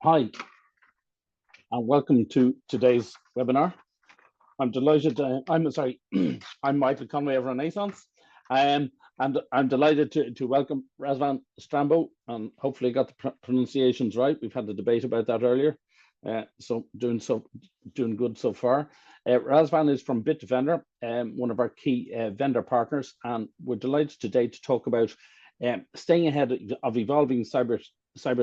Hi, and welcome to today's webinar. I'm delighted, I'm Michael Conway of Renaissance, and I'm delighted to welcome Razvan Strambo, and hopefully got the pronunciations right. We've had the debate about that earlier, so doing good so far. Razvan is from Bitdefender, one of our key vendor partners, and we're delighted today to talk about staying ahead of evolving cyber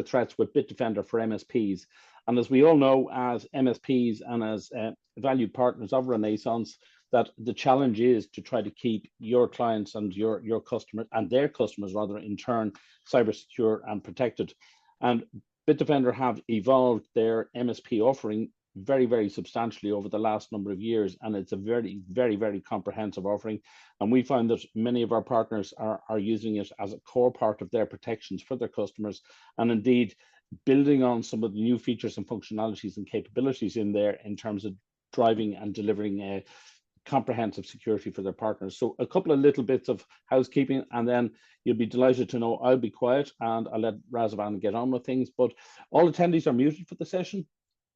threats with Bitdefender for MSPs. And as we all know, as MSPs and as valued partners of Renaissance, that the challenge is to try to keep your clients and your customers and their customers rather in turn cyber secure and protected. And Bitdefender have evolved their MSP offering very substantially over the last number of years, and it's a very comprehensive offering. And we find that many of our partners are using it as a core part of their protections for their customers, and indeed building on some of the new features and functionalities and capabilities in there in terms of driving and delivering a comprehensive security for their partners. So a couple of little bits of housekeeping, and then you'll be delighted to know I'll be quiet and I'll let Razvan get on with things. But all attendees are muted for the session.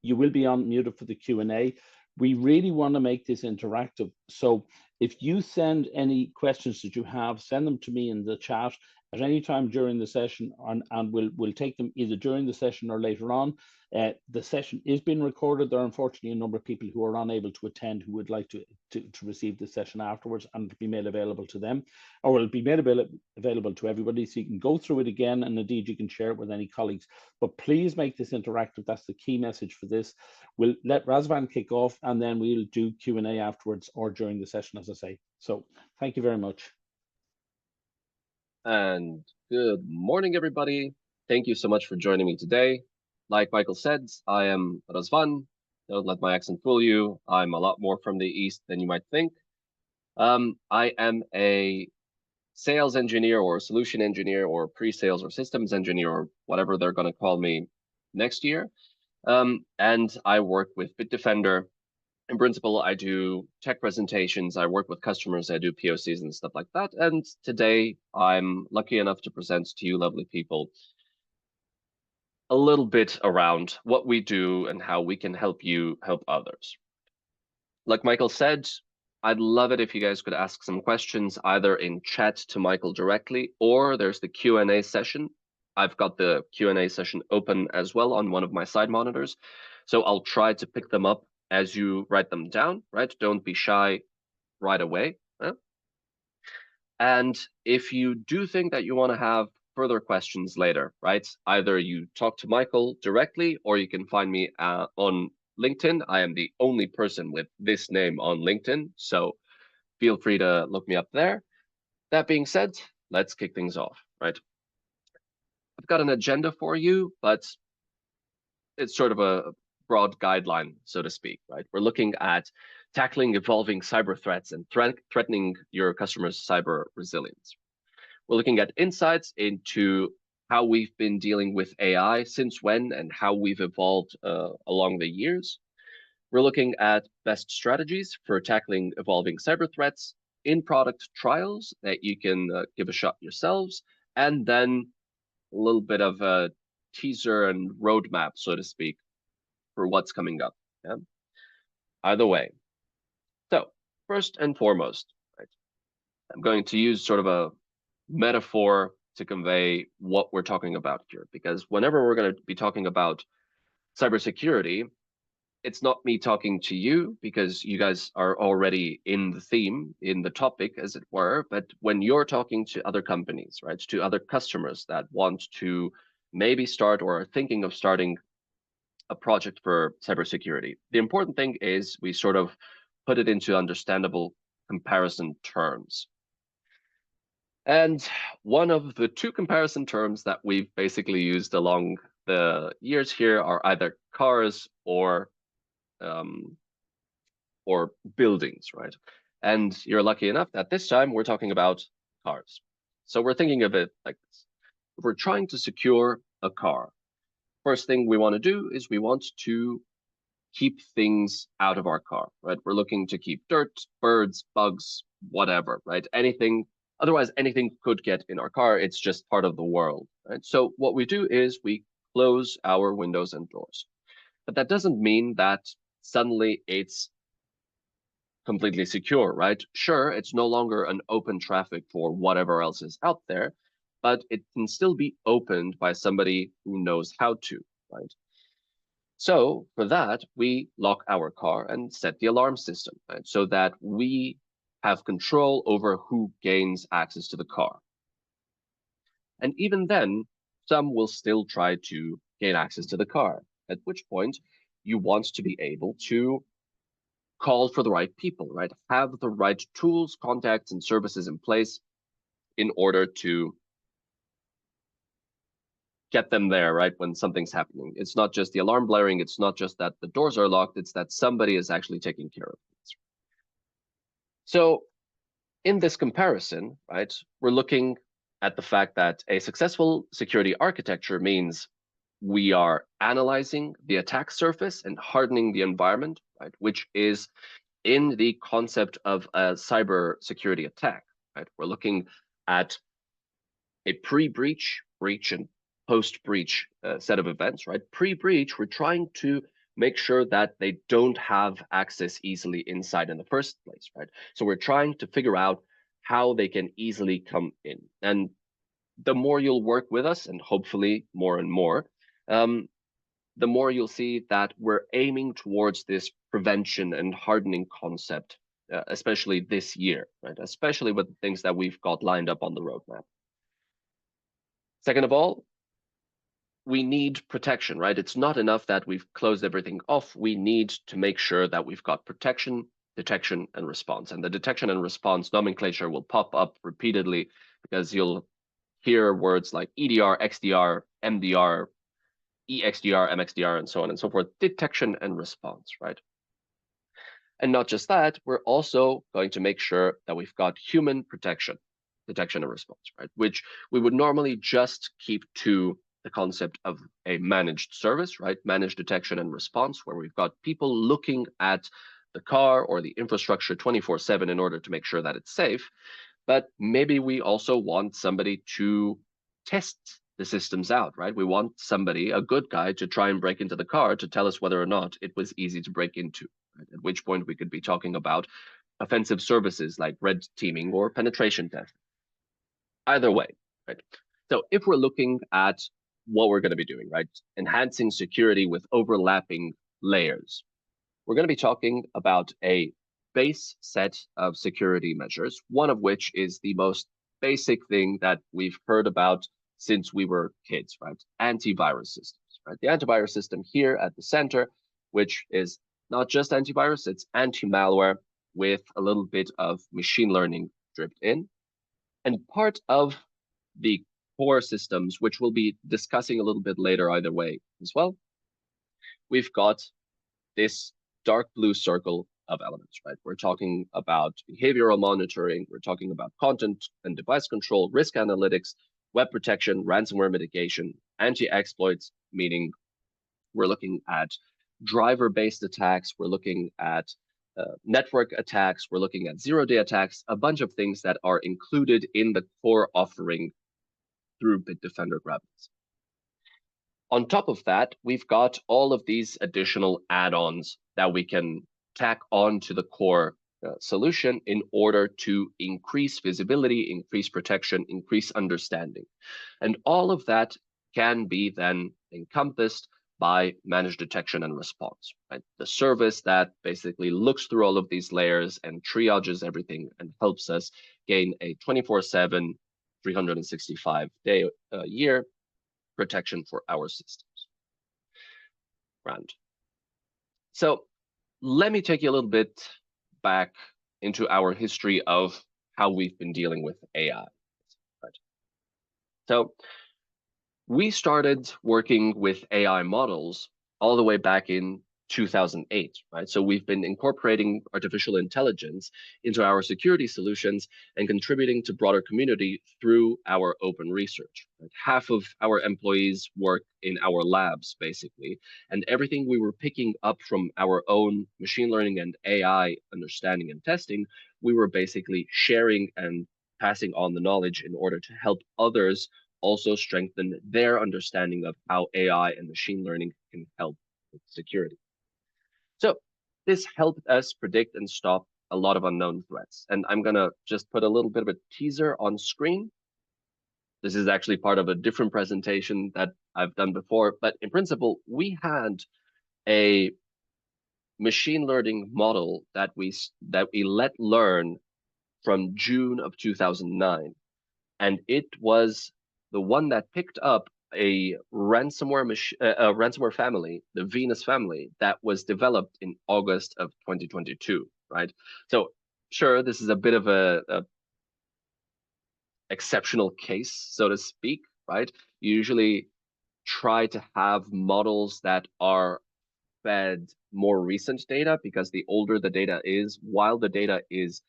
You will be unmuted for the Q&A. We really want to make this interactive. So if you send any questions that you have, send them to me in the chat at any time during the session, and we'll take them either during the session or later on. The session is being recorded. There are unfortunately a number of people who are unable to attend who would like to receive the session afterwards, and it'll be made available to them, or it'll be made available to everybody, so you can go through it again, and indeed you can share it with any colleagues. But please make this interactive. That's the key message for this. We'll let Razvan kick off, and then we'll do Q&A afterwards or during the session, as I say. So thank you very much. And good morning, everybody. Thank you so much for joining me today. Like Michael said, I am Razvan. Don't let my accent fool you. I'm a lot more from the East than you might think. I am a sales engineer or solution engineer or pre-sales or systems engineer or whatever they're going to call me next year. And I work with Bitdefender. In principle, I do tech presentations, I work with customers, I do POCs and stuff like that. And today I'm lucky enough to present to you lovely people a little bit around what we do and how we can help you help others. Like Michael said, I'd love it if you guys could ask some questions either in chat to Michael directly, or there's the Q&A session. I've got the Q&A session open as well on one of my side monitors. So I'll try to pick them up as you write them down, right? Don't be shy right away. Huh? And if you do think that you want to have further questions later, right? Either you talk to Michael directly, or you can find me on LinkedIn. I am the only person with this name on LinkedIn, so feel free to look me up there. That being said, let's kick things off, right? I've got an agenda for you, but it's sort of a broad guideline, so to speak, right? We're looking at tackling evolving cyber threats and threatening your customers' cyber resilience. We're looking at insights into how we've been dealing with AI, since when, and how we've evolved along the years. We're looking at best strategies for tackling evolving cyber threats in product trials that you can give a shot yourselves, and then a little bit of a teaser and roadmap, so to speak, for what's coming up. Yeah? Either way. So first and foremost, right, I'm going to use sort of a metaphor to convey what we're talking about here, because whenever we're going to be talking about cybersecurity, it's not me talking to you because you guys are already in the theme, in the topic, as it were. But when you're talking to other companies, right, to other customers that want to maybe start or are thinking of starting a project for cybersecurity, the important thing is we sort of put it into understandable comparison terms. And one of the two comparison terms that we've basically used along the years here are either cars or buildings, right? And you're lucky enough that this time we're talking about cars. So we're thinking of it like this. If we're trying to secure a car, first thing we want to do is we want to keep things out of our car, right? We're looking to keep dirt, birds, bugs, whatever, right? Anything, otherwise anything could get in our car. It's just part of the world, right? So what we do is we close our windows and doors. But that doesn't mean that suddenly it's completely secure, right? Sure, it's no longer an open traffic for whatever else is out there, but it can still be opened by somebody who knows how to, right? So for that, we lock our car and set the alarm system, right? So that we have control over who gains access to the car. And even then, some will still try to gain access to the car, at which point you want to be able to call for the right people, right? Have the right tools, contacts, and services in place in order to get them there, right? When something's happening. It's not just the alarm blaring. It's not just that the doors are locked. It's that somebody is actually taking care of things. So in this comparison, right, we're looking at the fact that a successful security architecture means we are analyzing the attack surface and hardening the environment, right, which is in the concept of a cyber security attack, right? We're looking at a pre-breach, breach, and post-breach set of events, right? Pre-breach, we're trying to make sure that they don't have access easily inside in the first place, right? So we're trying to figure out how they can easily come in. And the more you'll work with us, and hopefully more and more, the more you'll see that we're aiming towards this prevention and hardening concept, especially this year, right? Especially with the things that we've got lined up on the roadmap. Second of all, we need protection, right? It's not enough that we've closed everything off. We need to make sure that we've got protection, detection, and response. And the detection and response nomenclature will pop up repeatedly because you'll hear words like EDR, XDR, MDR, EXDR, MXDR, and so on and so forth. Detection and response, right? And not just that, we're also going to make sure that we've got human protection, detection and response, right? Which we would normally just keep to the concept of a managed service, right? Managed detection and response, where we've got people looking at the car or the infrastructure 24/7 in order to make sure that it's safe. But maybe we also want somebody to test the systems out, right? We want somebody, a good guy, to try and break into the car to tell us whether or not it was easy to break into, right? At which point we could be talking about offensive services like red teaming or penetration testing. Either way, right? So if we're looking at what we're going to be doing, right? Enhancing security with overlapping layers. We're going to be talking about a base set of security measures, one of which is the most basic thing that we've heard about since we were kids, right? Antivirus systems, right? The antivirus system here at the center, which is not just antivirus, it's anti-malware with a little bit of machine learning dripped in. And part of the core systems, which we'll be discussing a little bit later either way as well, we've got this dark blue circle of elements, right? We're talking about behavioral monitoring, we're talking about content and device control, risk analytics, web protection, ransomware mitigation, anti-exploits, meaning we're looking at driver-based attacks, we're looking at network attacks, we're looking at zero-day attacks, a bunch of things that are included in the core offering through Bitdefender Graphics. On top of that, we've got all of these additional add-ons that we can tack on to the core solution in order to increase visibility, increase protection, increase understanding. And all of that can be then encompassed by managed detection and response, right? The service that basically looks through all of these layers and triages everything and helps us gain a 24/7, 365-day year protection for our systems. Grand. So let me take you a little bit back into our history of how we've been dealing with AI. Right. So we started working with AI models all the way back in 2008, right? So we've been incorporating artificial intelligence into our security solutions and contributing to broader community through our open research. Like half of our employees work in our labs, basically, and everything we were picking up from our own machine learning and AI understanding and testing, we were basically sharing and passing on the knowledge in order to help others also strengthen their understanding of how AI and machine learning can help with security. So this helped us predict and stop a lot of unknown threats. And I'm going to just put a little bit of a teaser on screen. This is actually part of a different presentation that I've done before, but in principle, we had a machine learning model that we let learn from June of 2009, and it was the one that picked up a ransomware family, the Venus family, that was developed in August of 2022, right? So sure, this is a bit of a exceptional case, so to speak, right? You usually try to have models that are fed more recent data, because the older the data is, while the data is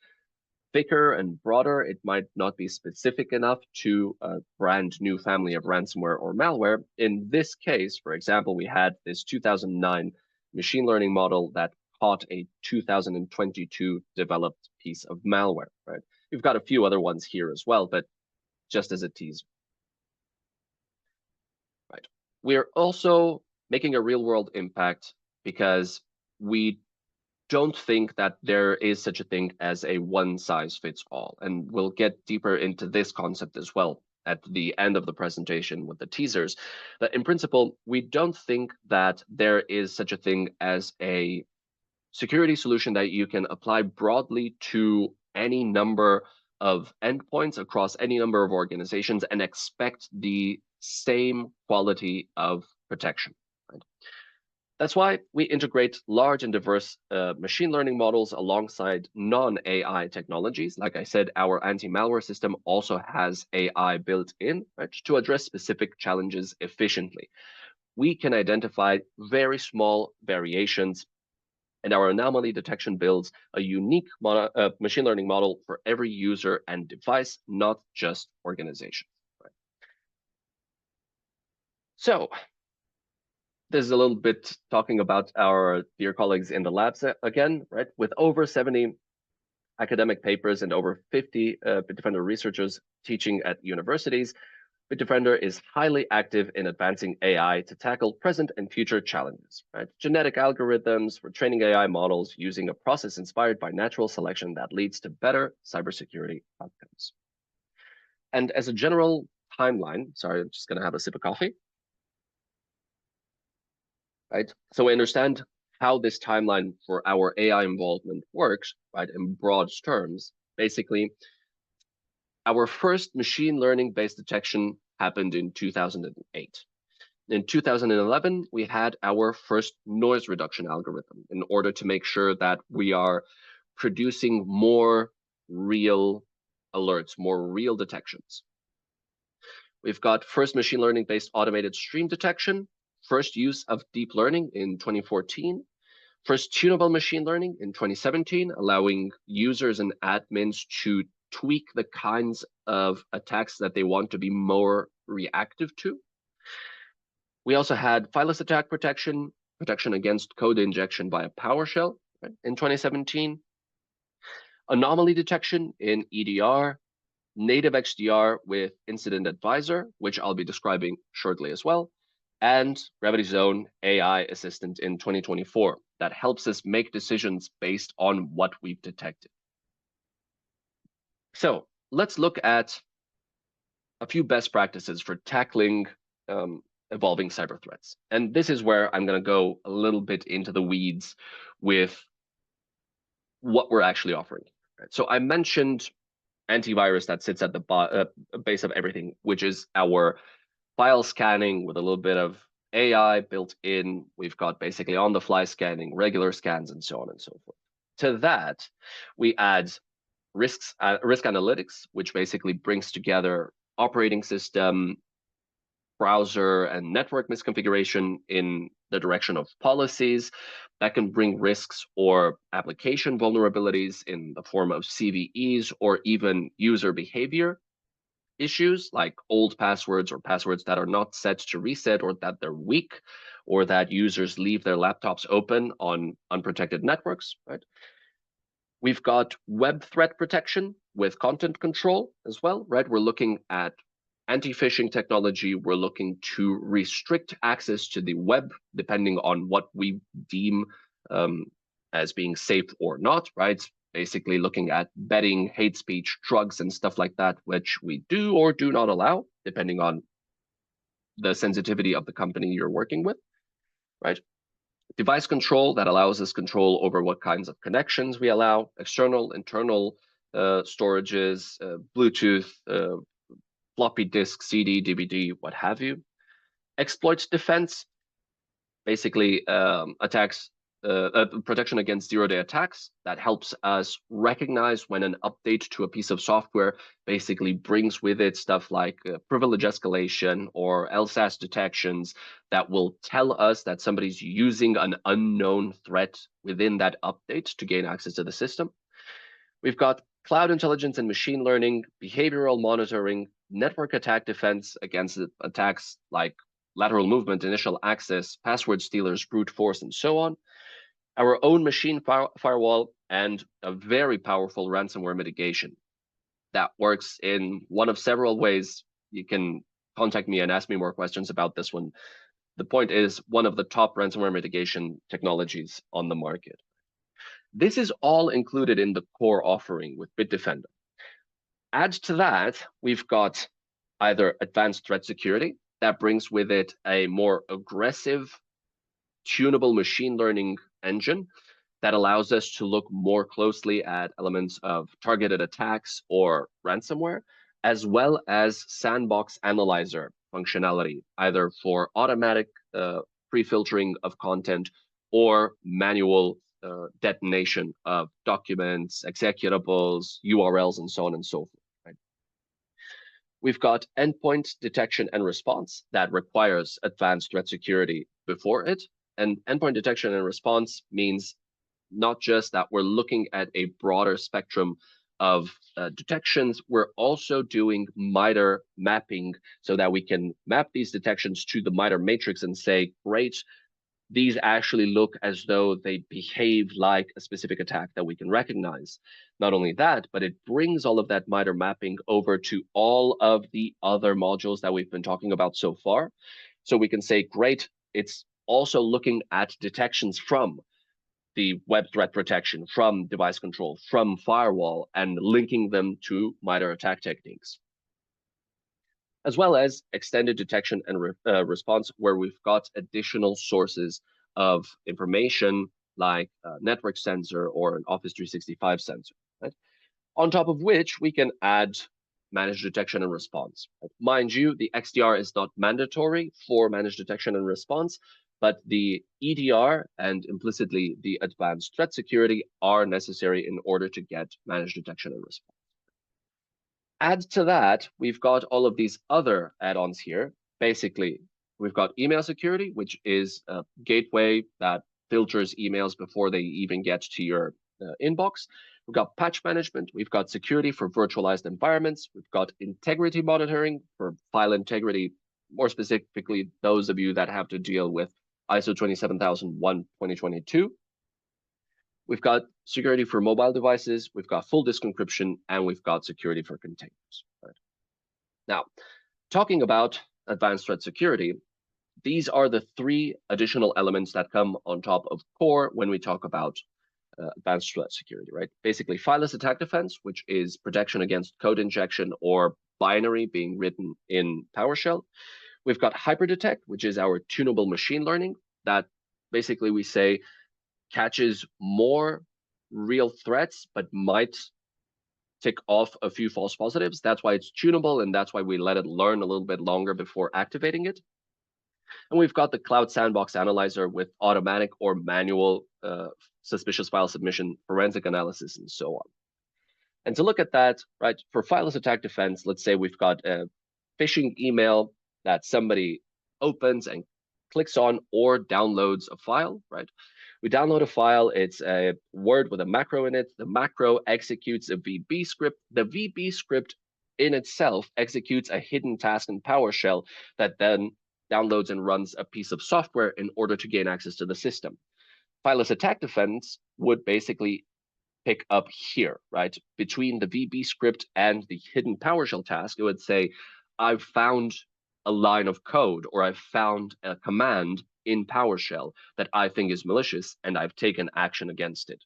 thicker and broader, it might not be specific enough to a brand new family of ransomware or malware. In this case, for example, we had this 2009 machine learning model that caught a 2022 developed piece of malware, right? We've got a few other ones here as well, but just as a teaser, right? We're also making a real world impact because we don't think that there is such a thing as a one size fits all. And we'll get deeper into this concept as well at the end of the presentation with the teasers. But in principle, we don't think that there is such a thing as a security solution that you can apply broadly to any number of endpoints across any number of organizations and expect the same quality of protection. Right? That's why we integrate large and diverse machine learning models alongside non-AI technologies. Like I said, our anti-malware system also has AI built in, right, to address specific challenges efficiently. We can identify very small variations, and our anomaly detection builds a unique machine learning model for every user and device, not just organization. Right? So this is a little bit talking about our dear colleagues in the labs again, right? With over 70 academic papers and over 50 Bitdefender researchers teaching at universities, Bitdefender is highly active in advancing AI to tackle present and future challenges, right? Genetic algorithms for training AI models using a process inspired by natural selection that leads to better cybersecurity outcomes. And as a general timeline, sorry, I'm just gonna have a sip of coffee. Right? So we understand how this timeline for our AI involvement works, right? In broad terms, basically, our first machine learning based detection happened in 2008. In 2011, we had our first noise reduction algorithm in order to make sure that we are producing more real alerts, more real detections. We've got first machine learning based automated stream detection, first use of deep learning in 2014, first tunable machine learning in 2017, allowing users and admins to tweak the kinds of attacks that they want to be more reactive to. We also had fileless attack protection, protection against code injection by a PowerShell, right, in 2017, anomaly detection in EDR, native XDR with Incident Advisor, which I'll be describing shortly as well, and Gravity Zone AI Assistant in 2024 that helps us make decisions based on what we've detected. So let's look at a few best practices for tackling evolving cyber threats. And this is where I'm going to go a little bit into the weeds with what we're actually offering. Right? So I mentioned antivirus that sits at the base of everything, which is our file scanning with a little bit of AI built in. We've got basically on-the-fly scanning, regular scans, and so on and so forth. To that, we add risk analytics, which basically brings together operating system, browser, and network misconfiguration in the direction of policies that can bring risks or application vulnerabilities in the form of CVEs or even user behavior issues like old passwords or passwords that are not set to reset, or that they're weak, or that users leave their laptops open on unprotected networks, right? We've got web threat protection with content control as well, right? We're looking at Anti-phishing technology, we're looking to restrict access to the web depending on what we deem as being safe or not, right? Basically looking at betting, hate speech, drugs, and stuff like that, which we do or do not allow, depending on the sensitivity of the company you're working with, right? Device control, that allows us control over what kinds of connections we allow, external, internal storages, Bluetooth, floppy disk, CD, DVD, what have you. Exploit defense, basically attacks, protection against zero-day attacks. That helps us recognize when an update to a piece of software basically brings with it stuff like privilege escalation or LSAS detections that will tell us that somebody's using an unknown threat within that update to gain access to the system. We've got cloud intelligence and machine learning, behavioral monitoring, network attack defense against attacks like lateral movement, initial access, password stealers, brute force, and so on. Our own machine firewall, and a very powerful ransomware mitigation that works in one of several ways. You can contact me and ask me more questions about this one. The point is one of the top ransomware mitigation technologies on the market. This is all included in the core offering with Bitdefender. Add to that, we've got either advanced threat security that brings with it a more aggressive, tunable machine learning engine that allows us to look more closely at elements of targeted attacks or ransomware, as well as sandbox analyzer functionality, either for automatic pre-filtering of content or manual detonation of documents, executables, URLs, and so on and so forth. Right? We've got endpoint detection and response that requires advanced threat security before it. And endpoint detection and response means not just that we're looking at a broader spectrum of detections, we're also doing MITRE mapping so that we can map these detections to the MITRE matrix and say, great, these actually look as though they behave like a specific attack that we can recognize. Not only that, but it brings all of that MITRE mapping over to all of the other modules that we've been talking about so far. So we can say, great, it's also looking at detections from the web threat protection, from device control, from firewall, and linking them to MITRE attack techniques, as well as extended detection and response, where we've got additional sources of information like a network sensor or an Office 365 sensor, right? On top of which we can add managed detection and response. Mind you, the XDR is not mandatory for managed detection and response, but the EDR and implicitly the advanced threat security are necessary in order to get managed detection and response. Add to that, we've got all of these other add-ons here. Basically, we've got email security, which is a gateway that filters emails before they even get to your inbox. We've got patch management. We've got security for virtualized environments. We've got integrity monitoring for file integrity, more specifically, those of you that have to deal with ISO 27001 2022. We've got security for mobile devices, we've got full disk encryption, and we've got security for containers. Right? Now, talking about advanced threat security, these are the three additional elements that come on top of core when we talk about advanced threat security, right? Basically, fileless attack defense, which is protection against code injection or binary being written in PowerShell. We've got hyperdetect, which is our tunable machine learning that basically we say catches more real threats, but might tick off a few false positives. That's why it's tunable, and that's why we let it learn a little bit longer before activating it. And we've got the Cloud Sandbox Analyzer with automatic or manual suspicious file submission, forensic analysis, and so on. And to look at that, right, for fileless attack defense, let's say we've got a phishing email that somebody opens and clicks on or downloads a file, right? We download a file, it's a Word with a macro in it. The macro executes a VB script. The VB script in itself executes a hidden task in PowerShell that then downloads and runs a piece of software in order to gain access to the system. Fileless attack defense would basically pick up here, right? Between the VB script and the hidden PowerShell task, it would say, I've found a line of code or I've found a command in PowerShell that I think is malicious and I've taken action against it.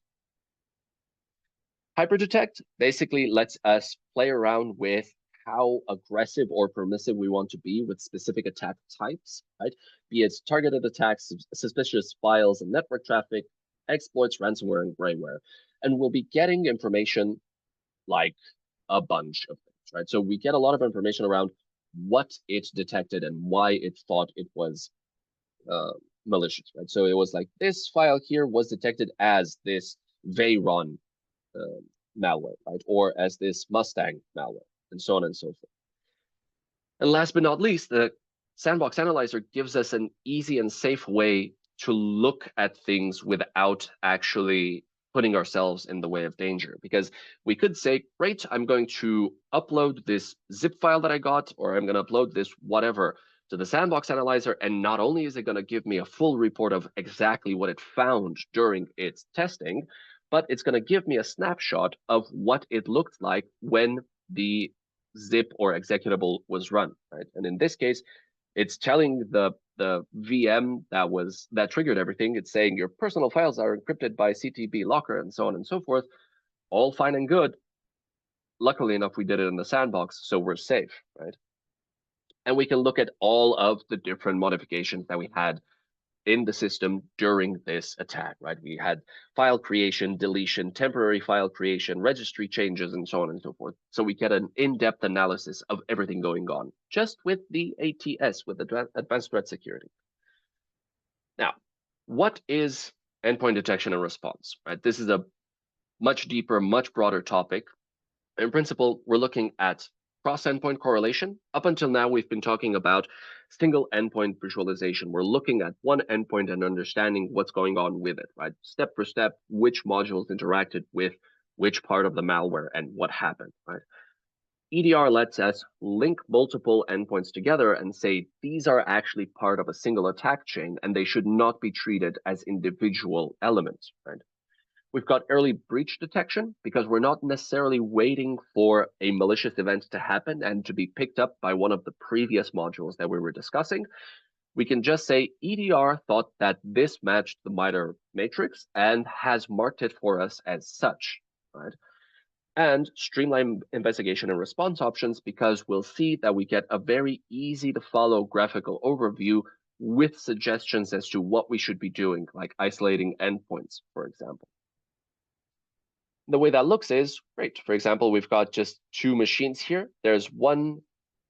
Hyperdetect basically lets us play around with how aggressive or permissive we want to be with specific attack types, right? Be it targeted attacks, suspicious files and network traffic, exploits, ransomware, and grayware. And we'll be getting information like a bunch of things, right? So we get a lot of information around what it detected and why it thought it was malicious, right? So it was like, this file here was detected as this Veyron malware, right? Or as this Mustang malware, and so on and so forth. And last but not least, the sandbox analyzer gives us an easy and safe way to look at things without actually putting ourselves in the way of danger. Because we could say, great, I'm going to upload this zip file that I got, or I'm going to upload this whatever to the sandbox analyzer. And not only is it going to give me a full report of exactly what it found during its testing, but it's going to give me a snapshot of what it looked like when the zip or executable was run, right? And in this case, it's telling the VM that triggered everything. It's saying your personal files are encrypted by CTB locker and so on and so forth. All fine and good. Luckily enough, we did it in the sandbox, so we're safe, right? And we can look at all of the different modifications that we had in the system during this attack, right? We had file creation, deletion, temporary file creation, registry changes, and so on and so forth. So we get an in-depth analysis of everything going on, just with the ATS, with Advanced Threat Security. Now, what is endpoint detection and response, right? This is a much deeper, much broader topic. In principle, we're looking at cross-endpoint correlation. Up until now, we've been talking about single endpoint visualization. We're looking at one endpoint and understanding what's going on with it, right? Step for step, which modules interacted with which part of the malware and what happened, right? EDR lets us link multiple endpoints together and say these are actually part of a single attack chain and they should not be treated as individual elements, right? We've got early breach detection because we're not necessarily waiting for a malicious event to happen and to be picked up by one of the previous modules that we were discussing. We can just say EDR thought that this matched the MITRE matrix and has marked it for us as such, right? And streamline investigation and response options because we'll see that we get a very easy to follow graphical overview with suggestions as to what we should be doing, like isolating endpoints, for example. The way that looks is great. For example, we've got just two machines here. There's one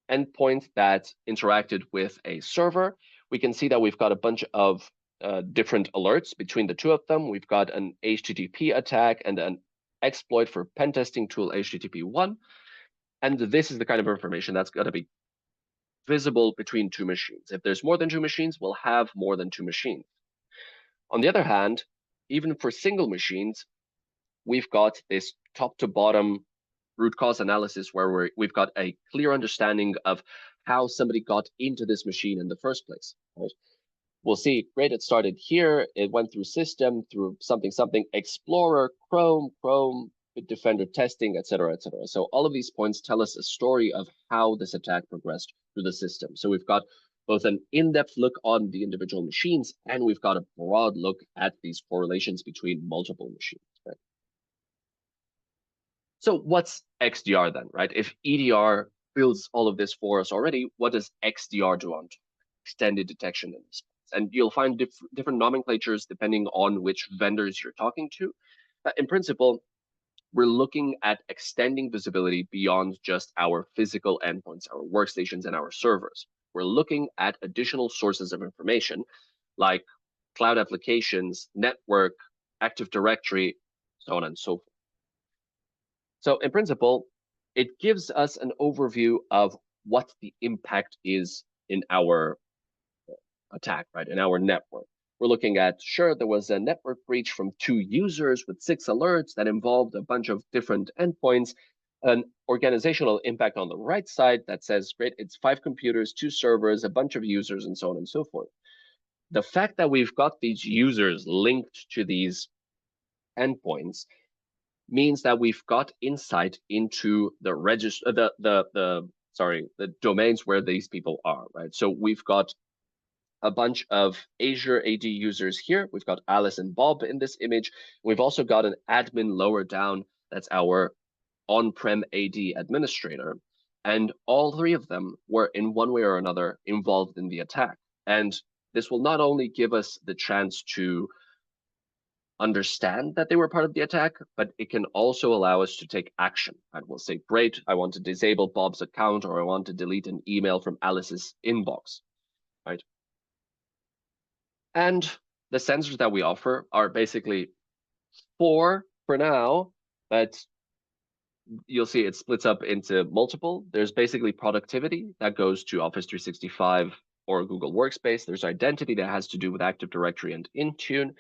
endpoint that interacted with a server. We can see that we've got a bunch of different alerts between the two of them. We've got an HTTP attack and an exploit for pen testing tool HTTP1. And this is the kind of information that's going to be visible between two machines. If there's more than two machines, we'll have more than two machines. On the other hand, even for single machines, we've got this top to bottom root cause analysis where we've got a clear understanding of how somebody got into this machine in the first place, right? We'll see, great, it started here, it went through system, through something, Explorer, Chrome, Bitdefender testing, etc., etc. So all of these points tell us a story of how this attack progressed through the system. So we've got both an in-depth look on the individual machines, and we've got a broad look at these correlations between multiple machines, right? So what's XDR then, right? If EDR builds all of this for us already, what does XDR do on top? Extended detection and response. And you'll find different nomenclatures depending on which vendors you're talking to. In principle, we're looking at extending visibility beyond just our physical endpoints, our workstations, and our servers. We're looking at additional sources of information like cloud applications, network, Active Directory, so on and so forth. So in principle, it gives us an overview of what the impact is in our attack, right, in our network. We're looking at, sure, there was a network breach from 2 users with 6 alerts that involved a bunch of different endpoints, an organizational impact on the right side that says, great, it's 5 computers, 2 servers, a bunch of users, and so on and so forth. The fact that we've got these users linked to these endpoints means that we've got insight into the the domains where these people are, right? So we've got a bunch of Azure AD users here. We've got Alice and Bob in this image. We've also got an admin lower down. That's our on-prem AD administrator. And all three of them were in one way or another involved in the attack. And this will not only give us the chance to understand that they were part of the attack, but it can also allow us to take action. And we'll say, great, I want to disable Bob's account, or I want to delete an email from Alice's inbox, right? And the sensors that we offer are basically four for now, but you'll see it splits up into multiple. There's basically productivity that goes to Office 365 or Google Workspace. There's identity that has to do with Active Directory and Intune.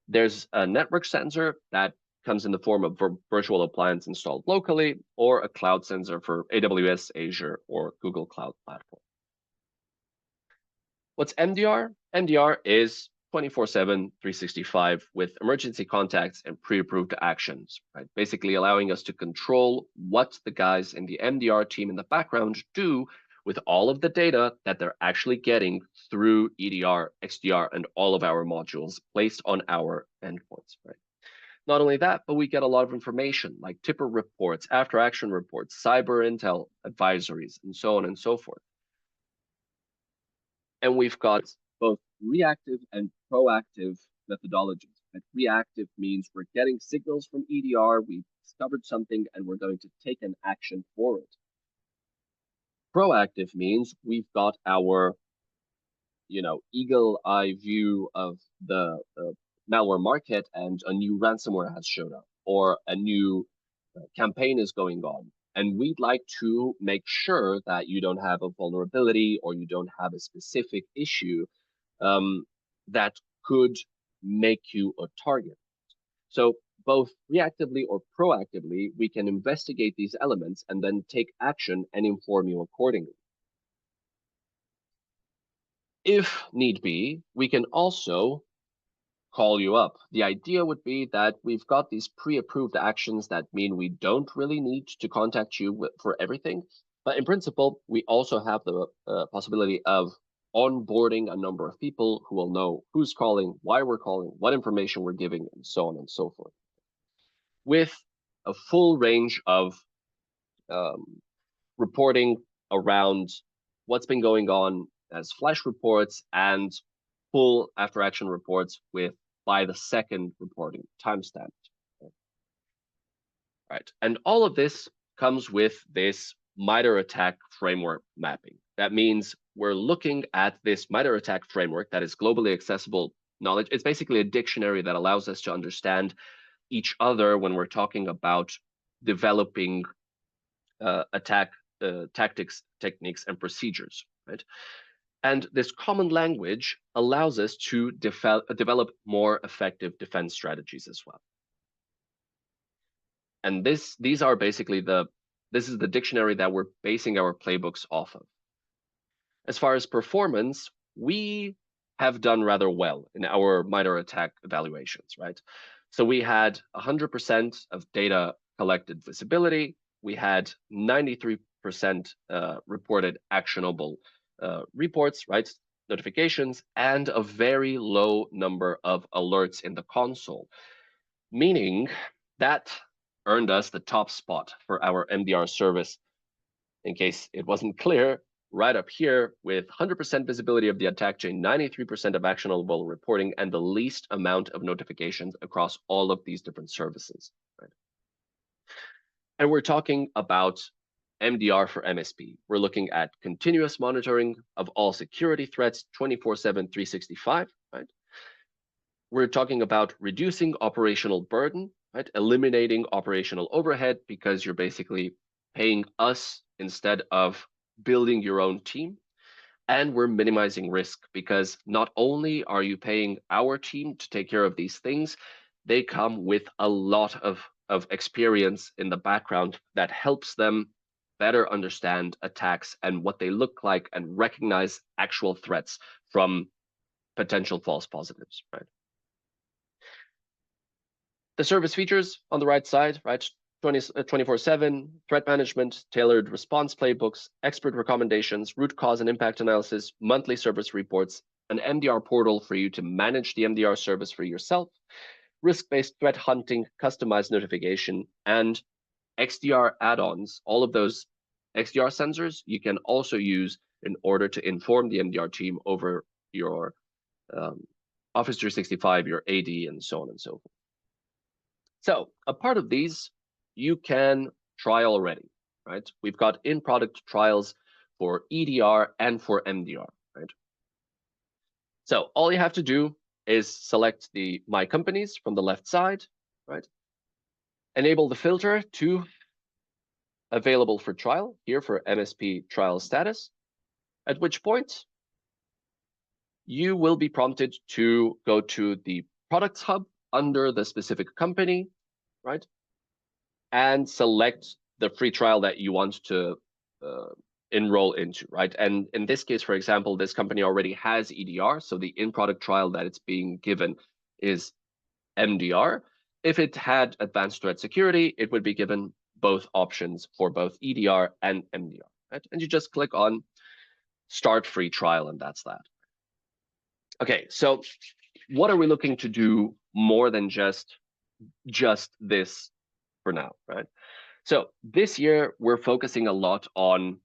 There's a network sensor that comes in the form of virtual appliance installed locally, or a cloud sensor for AWS, Azure, or Google Cloud Platform. What's MDR? MDR is 24/7, 365 with emergency contacts and pre-approved actions, right? Basically allowing us to control what the guys in the MDR team in the background do with all of the data that they're actually getting through EDR, XDR, and all of our modules placed on our endpoints, right? Not only that, but we get a lot of information like tipper reports, after action reports, cyber intel advisories, and so on and so forth. And we've got both reactive and proactive methodologies. And reactive means we're getting signals from EDR, we've discovered something, and we're going to take an action for it. Proactive means we've got our, eagle eye view of the malware market, and a new ransomware has showed up, or a new campaign is going on. And we'd like to make sure that you don't have a vulnerability, or you don't have a specific issue that could make you a target. So both reactively or proactively, we can investigate these elements and then take action and inform you accordingly. If need be, we can also call you up. The idea would be that we've got these pre-approved actions that mean we don't really need to contact you for everything. But in principle, we also have the possibility of onboarding a number of people who will know who's calling, why we're calling, what information we're giving, and so on and so forth. With a full range of reporting around what's been going on as flash reports and full after action reports with by the second reporting timestamp. Right. And all of this comes with this MITRE ATT&CK framework mapping. That means we're looking at this MITRE ATT&CK framework that is globally accessible knowledge. It's basically a dictionary that allows us to understand each other when we're talking about developing attack tactics, techniques, and procedures, right? And this common language allows us to develop more effective defense strategies as well. And these are basically this is the dictionary that we're basing our playbooks off of. As far as performance, we have done rather well in our MITRE ATT&CK evaluations, right? So we had 100% of data collected visibility. We had 93% reported actionable reports, right? Notifications, and a very low number of alerts in the console, meaning that earned us the top spot for our MDR service. In case it wasn't clear, right up here with 100% visibility of the attack chain, 93% of actionable reporting, and the least amount of notifications across all of these different services, right? And we're talking about MDR for MSP. We're looking at continuous monitoring of all security threats 24/7, 365, right? We're talking about reducing operational burden, right? Eliminating operational overhead because you're basically paying us instead of building your own team. And we're minimizing risk because not only are you paying our team to take care of these things, they come with a lot of experience in the background that helps them better understand attacks and what they look like and recognize actual threats from potential false positives, right? The service features on the right side, right? 24/7, threat management, tailored response playbooks, expert recommendations, root cause and impact analysis, monthly service reports, an MDR portal for you to manage the MDR service for yourself, risk-based threat hunting, customized notification, and XDR add-ons. All of those XDR sensors you can also use in order to inform the MDR team over your Office 365, your AD, and so on and so forth. So a part of these you can try already, right? We've got in-product trials for EDR and for MDR, right? So all you have to do is select the My Companies from the left side, right? Enable the filter to available for trial here for MSP trial status, at which point you will be prompted to go to the Products Hub under the specific company, right? And select the free trial that you want to enroll into, right? And in this case, for example, this company already has EDR, so the in-product trial that it's being given is MDR. If it had advanced threat security, it would be given both options for both EDR and MDR, right? And you just click on Start Free Trial, and that's that. Okay, so what are we looking to do more than just this for now, right? So this year, we're focusing a lot on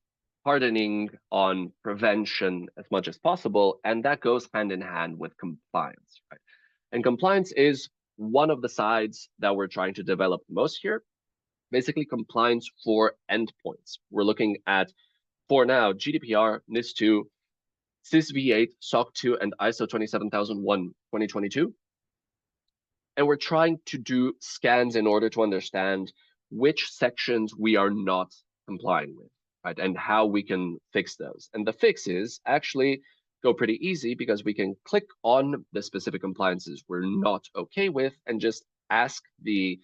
hardening, on prevention as much as possible, and that goes hand in hand with compliance, right? And compliance is one of the sides that we're trying to develop most here. Basically, compliance for endpoints. We're looking at, for now, GDPR, NIS2, CIS-V8, SOC 2, and ISO 27001 2022. And we're trying to do scans in order to understand which sections we are not complying with, right? And how we can fix those. And the fixes actually go pretty easy because we can click on the specific compliances we're not okay with and just ask the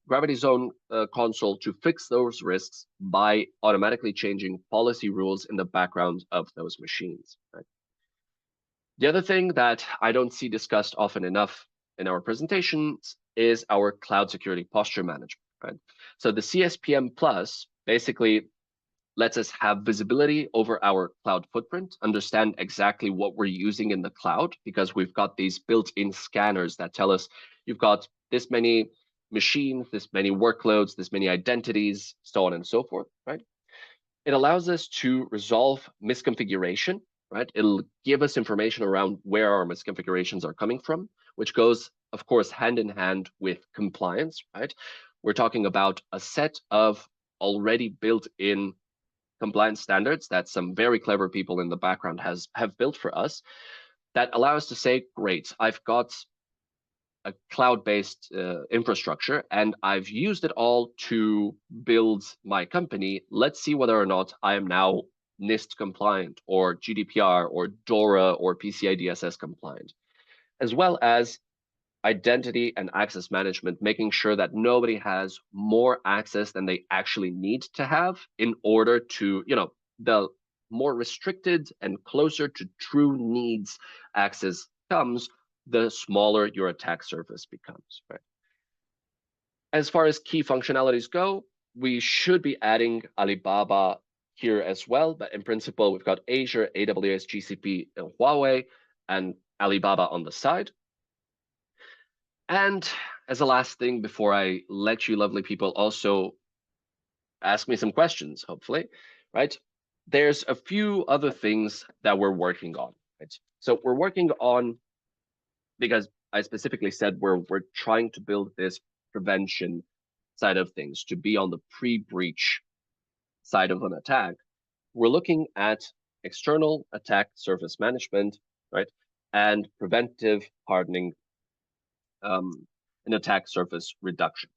Gravity Zone console to fix those risks by automatically changing policy rules in the background of those machines, right? The other thing that I don't see discussed often enough in our presentations is our cloud security posture management, right? So the CSPM Plus basically lets us have visibility over our cloud footprint, understand exactly what we're using in the cloud, because we've got these built-in scanners that tell us you've got this many machines, this many workloads, this many identities, so on and so forth, right? It allows us to resolve misconfiguration, right? It'll give us information around where our misconfigurations are coming from, which goes, of course, hand in hand with compliance, right? We're talking about a set of already built-in compliance standards that some very clever people in the background have built for us that allow us to say, great, I've got a cloud-based infrastructure and I've used it all to build my company. Let's see whether or not I am now NIST compliant or GDPR or DORA or PCI DSS compliant, as well as identity and access management, making sure that nobody has more access than they actually need to have in order to, the more restricted and closer to true needs access comes, the smaller your attack surface becomes, right? As far as key functionalities go, we should be adding Alibaba here as well, but in principle, we've got Azure, AWS, GCP, and Huawei, and Alibaba on the side. And as a last thing, before I let you lovely people also ask me some questions, hopefully, right? There's a few other things that we're working on, right? So we're working on, because I specifically said we're trying to build this prevention side of things to be on the pre-breach side of an attack. We're looking at external attack surface management, right? And preventive hardening and attack surface reduction.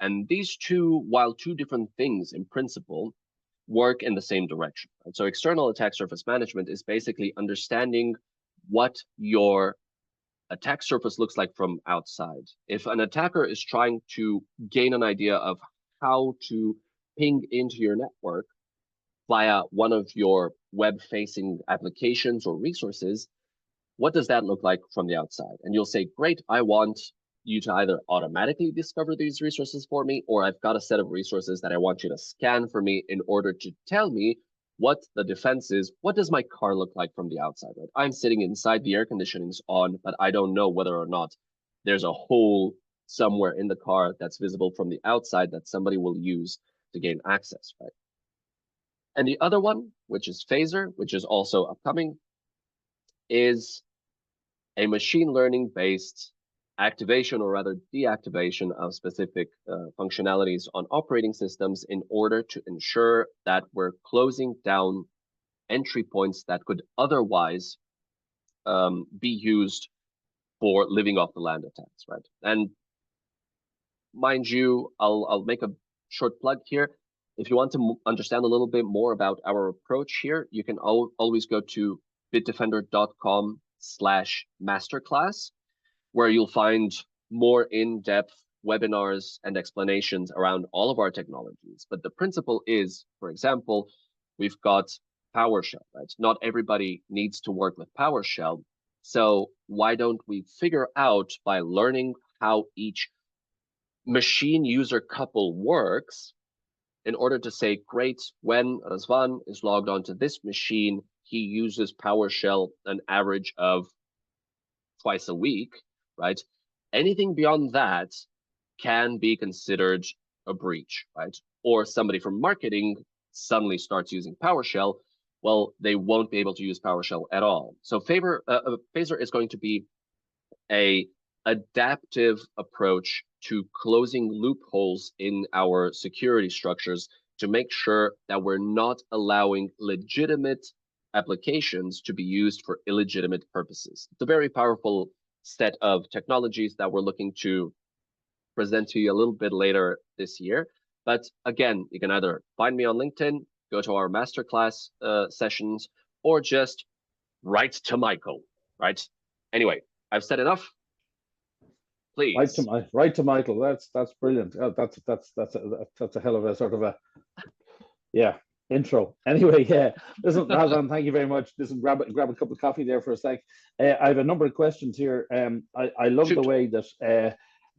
And these two, while two different things in principle, work in the same direction. Right? So external attack surface management is basically understanding what your attack surface looks like from outside. If an attacker is trying to gain an idea of how to ping into your network via one of your web-facing applications or resources, what does that look like from the outside? And you'll say, great, I want you to either automatically discover these resources for me, or I've got a set of resources that I want you to scan for me in order to tell me what the defense is. What does my car look like from the outside, right? I'm sitting inside, the air conditioning's on, but I don't know whether or not there's a hole somewhere in the car that's visible from the outside that somebody will use to gain access, right? And the other one, which is Phaser, which is also upcoming, is a machine learning based activation or rather deactivation of specific functionalities on operating systems in order to ensure that we're closing down entry points that could otherwise be used for living off the land attacks, right? And mind you, I'll make a short plug here. If you want to understand a little bit more about our approach here, you can always go to bitdefender.com/masterclass, where you'll find more in-depth webinars and explanations around all of our technologies. But the principle is, for example, we've got PowerShell, right? Not everybody needs to work with PowerShell. So why don't we figure out by learning how each machine user couple works in order to say, great, when Razvan is logged onto this machine, he uses PowerShell an average of twice a week, right? Anything beyond that can be considered a breach, right? Or somebody from marketing suddenly starts using PowerShell, well, they won't be able to use PowerShell at all. So Phaser is going to be a adaptive approach to closing loopholes in our security structures to make sure that we're not allowing legitimate applications to be used for illegitimate purposes. It's a very powerful set of technologies that we're looking to present to you a little bit later this year. But again, you can either find me on LinkedIn, go to our masterclass sessions, or just write to Michael, right? Anyway, I've said enough. Please. Right to Michael. That's brilliant. That's a hell of a sort of a intro. Anyway, listen, Razvan, thank you very much. Listen, grab a cup of coffee there for a sec. I have a number of questions here. I love the way that.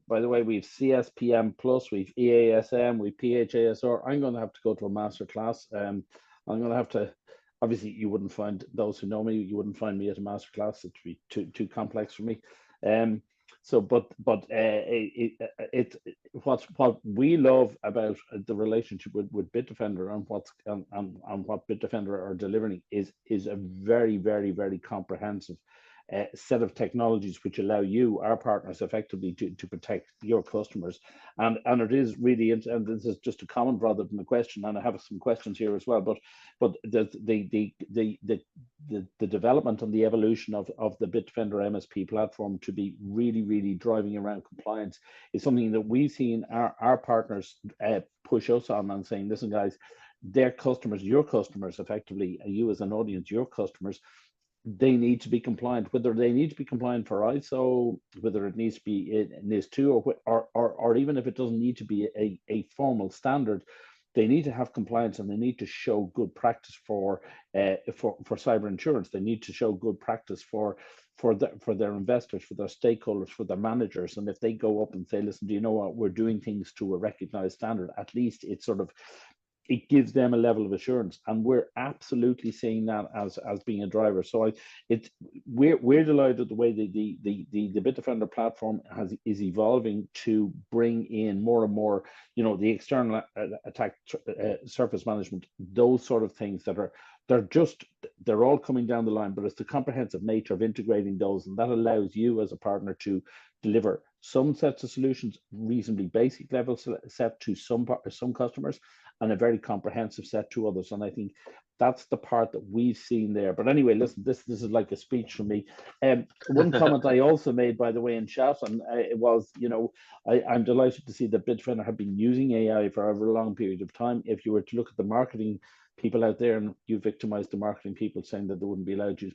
By the way, we've CSPM plus, we've EASM, we've PHASR. I'm going to have to go to a master class. I'm going to have to. Obviously, you wouldn't find those who know me. You wouldn't find me at a master class. It'd be too complex for me. What we love about the relationship with Bitdefender and what Bitdefender are delivering is a very, very, very comprehensive set of technologies which allow you, our partners, effectively to protect your customers. And it is really, and this is just a comment rather than a question, and I have some questions here as well. But the development and the evolution of the Bitdefender MSP platform to be really, really driving around compliance is something that we've seen our partners push us on and saying, listen, guys, their customers, your customers, effectively, you as an audience, your customers, they need to be compliant, whether they need to be compliant for ISO, whether it needs to be in NIS2, or even if it doesn't need to be a formal standard, they need to have compliance and they need to show good practice for cyber insurance. They need to show good practice for their investors, for their stakeholders, for their managers. And if they go up and say, listen, do you know what, we're doing things to a recognized standard, at least it's sort of, it gives them a level of assurance, and we're absolutely seeing that as being a driver. So we're delighted the way the Bitdefender platform is evolving to bring in more and more, the external attack surface management, those sort of things that are they're all coming down the line, but it's the comprehensive nature of integrating those, and that allows you as a partner to deliver some sets of solutions, reasonably basic level set to some customers, and a very comprehensive set to others. And I think that's the part that we've seen there. But anyway, listen, this is like a speech from me. One comment I also made, by the way, in chat, and it was, I'm delighted to see that Bitdefender have been using AI for over a long period of time. If you were to look at the marketing people out there, and you victimized the marketing people saying that they wouldn't be allowed to use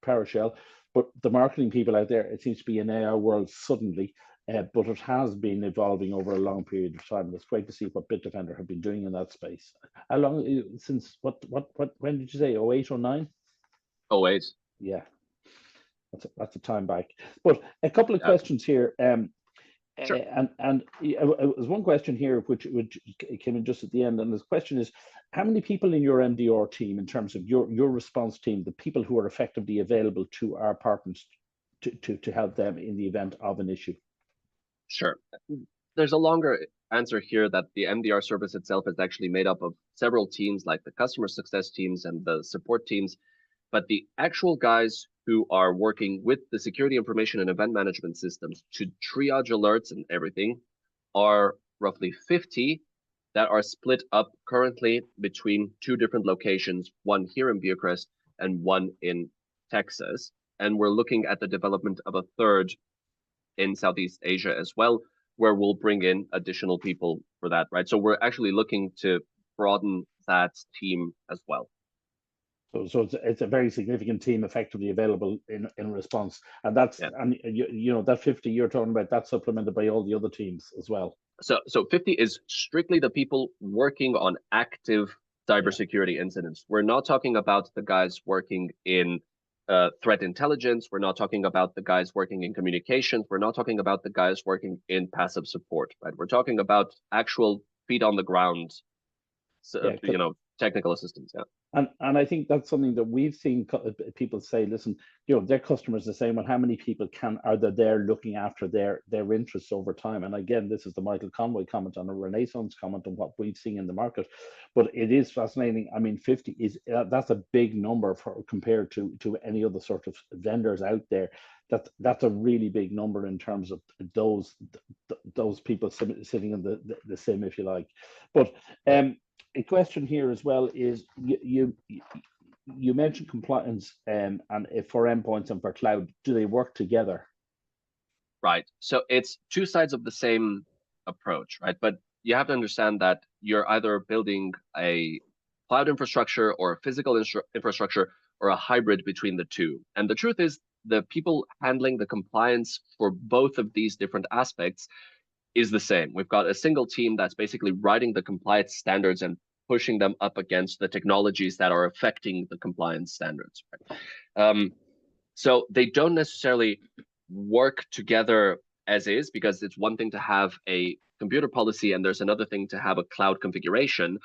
PowerShell, but the marketing people out there, it seems to be an AI world suddenly. But it has been evolving over a long period of time. It's great to see what Bitdefender have been doing in that space. How long since when did you say 08, 09? 08. Yeah. That's a time back. But a couple of Yeah, questions here. sure. It was one question here which came in just at the end, and this question is: how many people in your MDR team, in terms of your response team, the people who are effectively available to our partners to help them in the event of an issue? Sure. There's a longer answer here that the MDR service itself is actually made up of several teams, like the customer success teams and the support teams. But the actual guys who are working with the security information and event management systems to triage alerts and everything are roughly 50 that are split up currently between two different locations, one here in Bucharest and one in Texas. And we're looking at the development of a third in Southeast Asia as well, where we'll bring in additional people for that, right? So we're actually looking to broaden that team as well. So it's a very significant team effectively available in response, and that's and you know that 50 you're talking about, that's supplemented by all the other teams as well. So 50 is strictly the people working on active cybersecurity incidents. We're not talking about the guys working in threat intelligence. We're not talking about the guys working in communications. We're not talking about the guys working in passive support, right? We're talking about actual feet on the ground, technical assistance. Yeah. And I think that's something that we've seen people say, listen, their customers are saying, well, how many people are there looking after their interests over time? And again, this is the Michael Conway comment on a Renaissance comment on what we've seen in the market. But it is fascinating. I mean, 50 is that's a big number compared to any other sort of vendors out there. That's a really big number in terms of those people sitting in the SIM, if you like. But a question here as well is you mentioned compliance and for endpoints and for cloud. Do they work together? Right. So it's two sides of the same approach, right? But you have to understand that you're either building a cloud infrastructure or a physical infrastructure or a hybrid between the two. And the truth is, the people handling the compliance for both of these different aspects is the same. We've got a single team that's basically writing the compliance standards and pushing them up against the technologies that are affecting the compliance standards. Right? So they don't necessarily work together as is, because it's one thing to have a computer policy and there's another thing to have a cloud configuration.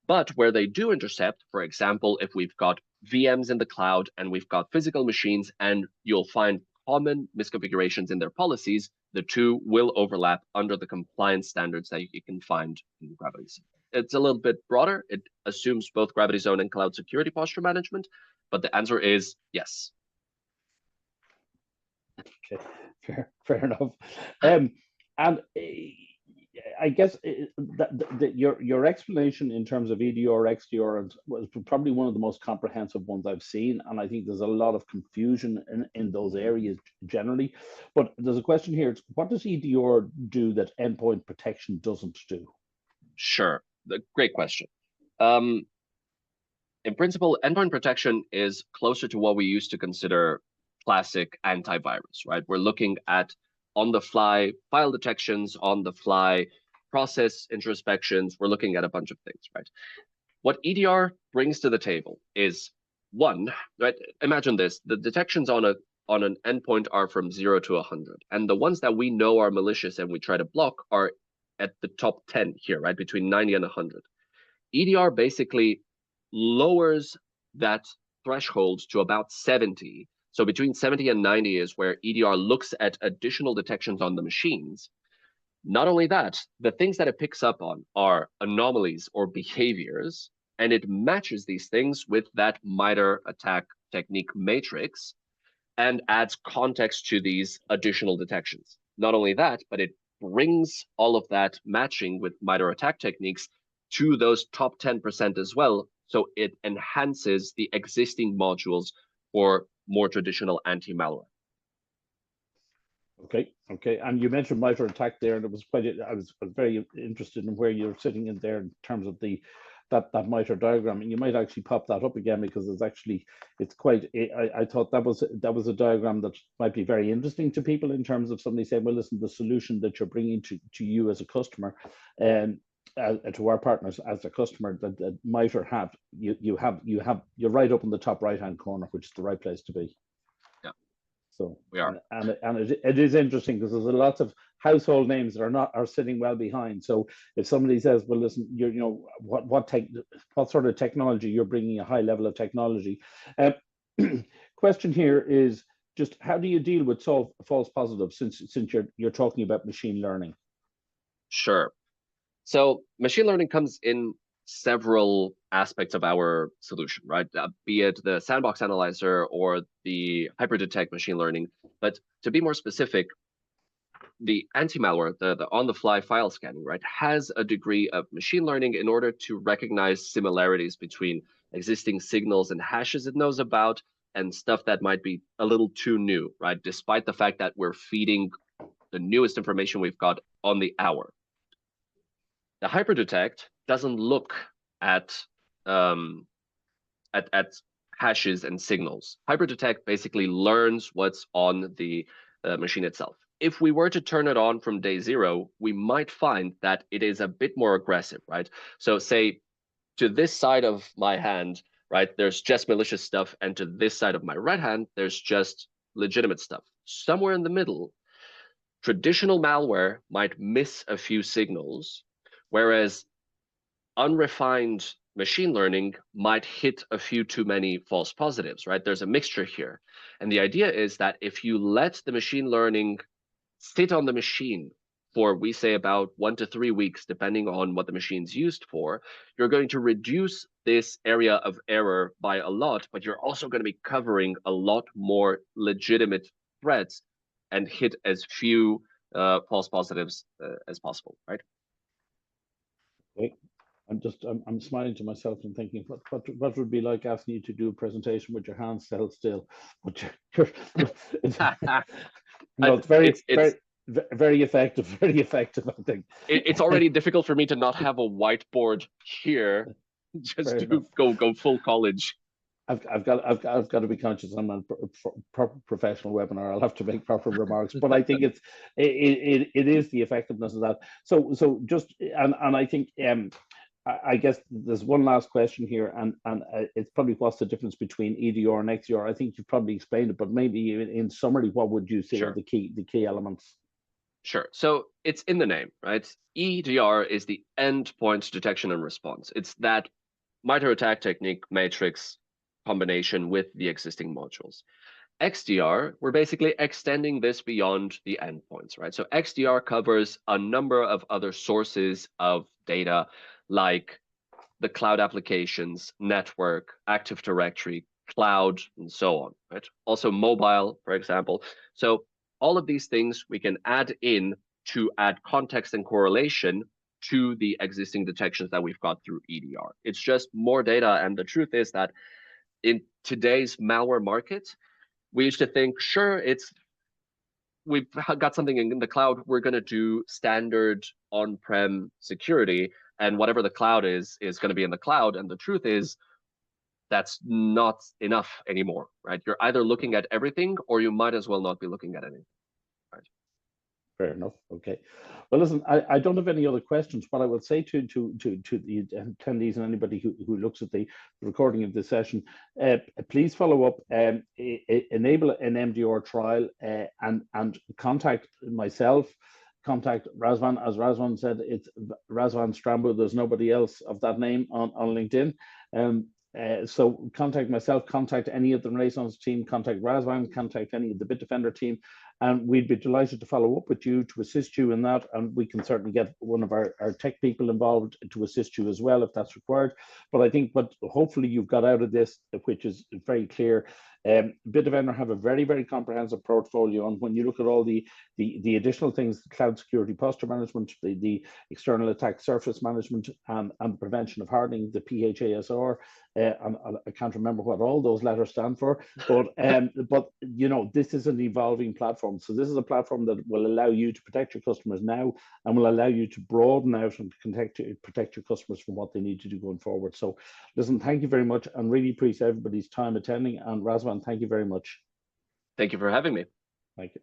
But where they do intercept, for example, if we've got VMs in the cloud and we've got physical machines, and you'll find common misconfigurations in their policies, the two will overlap under the compliance standards that you can find in Gravity Zone. It's a little bit broader. It assumes both Gravity Zone and cloud security posture management, but the answer is yes. Okay, fair enough. And I guess your explanation in terms of EDR, XDR was probably one of the most comprehensive ones I've seen, and I think there's a lot of confusion in those areas generally. But there's a question here: what does EDR do that endpoint protection doesn't do? Sure, great question. In principle, endpoint protection is closer to what we used to consider classic antivirus, right? We're looking at on-the-fly file detections, on-the-fly process introspections. We're looking at a bunch of things, right? What EDR brings to the table is one, right? Imagine this: the detections on an endpoint are from 0 to 100, and the ones that we know are malicious and we try to block are at the top 10 here, right? Between 90 and 100. EDR basically lowers that threshold to about 70. So between 70 and 90 is where EDR looks at additional detections on the machines. Not only that, the things that it picks up on are anomalies or behaviors, and it matches these things with that MITRE attack technique matrix and adds context to these additional detections. Not only that, but it brings all of that matching with MITRE attack techniques to those top 10% as well. So it enhances the existing modules for more traditional anti-malware. Okay. And you mentioned MITRE attack there, and it was I was very interested in where you're sitting in there in terms of that MITRE diagram, and you might actually pop that up again, because it's quite. I thought that was a diagram that might be very interesting to people in terms of somebody saying, well, listen, the solution that you're bringing to you as a customer, and to our partners as a customer, that MITRE have you're right up in the top right hand corner, which is the right place to be. Yeah. So We are. and it is interesting because there's lots of household names that are sitting well behind. So if somebody says, well, listen, what sort of technology, you're bringing a high level of technology. Question here is just how do you deal with false positives since you're talking about machine learning? Sure. So machine learning comes in several aspects of our solution, right? Be it the sandbox analyzer or the hyperdetect machine learning. But to be more specific, the anti-malware, the on-the-fly file scanning, right, has a degree of machine learning in order to recognize similarities between existing signals and hashes it knows about and stuff that might be a little too new, right? Despite the fact that we're feeding the newest information we've got on the hour. The hyperdetect doesn't look at hashes and signals. Hyperdetect basically learns what's on the machine itself. If we were to turn it on from day zero, we might find that it is a bit more aggressive, right? So say to this side of my hand, right, there's just malicious stuff, and to this side of my right hand, there's just legitimate stuff. Somewhere in the middle, traditional malware might miss a few signals, whereas unrefined machine learning might hit a few too many false positives, right? There's a mixture here. And the idea is that if you let the machine learning sit on the machine for, we say, about 1 to 3 weeks, depending on what the machine's used for, you're going to reduce this area of error by a lot, but you're also going to be covering a lot more legitimate threats and hit as few false positives as possible, right? Okay. I'm smiling to myself and thinking, what would be like asking you to do a presentation with your hands held still? But it's very effective, very effective. I think it's already difficult for me to not have a whiteboard here, just to go full college. I've got to be conscious. I'm on a proper professional webinar. I'll have to make proper remarks, but I think it is the effectiveness of that. So just and I think I guess there's one last question here, and it's probably what's the difference between EDR and XDR. I think you've probably explained it, but maybe in summary, what would you say Sure. are the key elements? Sure. So it's in the name, right? EDR is the endpoint detection and response. It's that MITRE ATT&CK technique matrix combination with the existing modules. XDR, we're basically extending this beyond the endpoints, right? So XDR covers a number of other sources of data, like the cloud applications, network, Active Directory, cloud, and so on, right? Also mobile, for example. So all of these things we can add in to add context and correlation to the existing detections that we've got through EDR. It's just more data, and the truth is that in today's malware market, we used to think, sure, we've got something in the cloud, we're going to do standard on-prem security, and whatever the cloud is going to be in the cloud. And the truth is, that's not enough anymore, right? You're either looking at everything, or you might as well not be looking at anything, right? Fair enough. Okay. Well, listen, I don't have any other questions. What I will say to the attendees and anybody who looks at the recording of this session, please follow up, enable an MDR trial, and contact myself, contact Razvan. As Razvan said, it's Razvan Strambo. There's nobody else of that name on LinkedIn. So contact myself, contact any of the Renaissance team, contact Razvan, contact any of the Bitdefender team, and we'd be delighted to follow up with you to assist you in that. And we can certainly get one of our tech people involved to assist you as well if that's required. But I think what hopefully you've got out of this, which is very clear, Bitdefender have a very, very comprehensive portfolio. And when you look at all the additional things, the cloud security posture management, the external attack surface management, and the prevention of hardening, the PHASR, I can't remember what all those letters stand for, but you know, this is an evolving platform. So this is a platform that will allow you to protect your customers now, and will allow you to broaden out and protect your customers from what they need to do going forward. So listen, thank you very much, and really appreciate everybody's time attending. And Razvan, thank you very much. Thank you for having me. Thank you.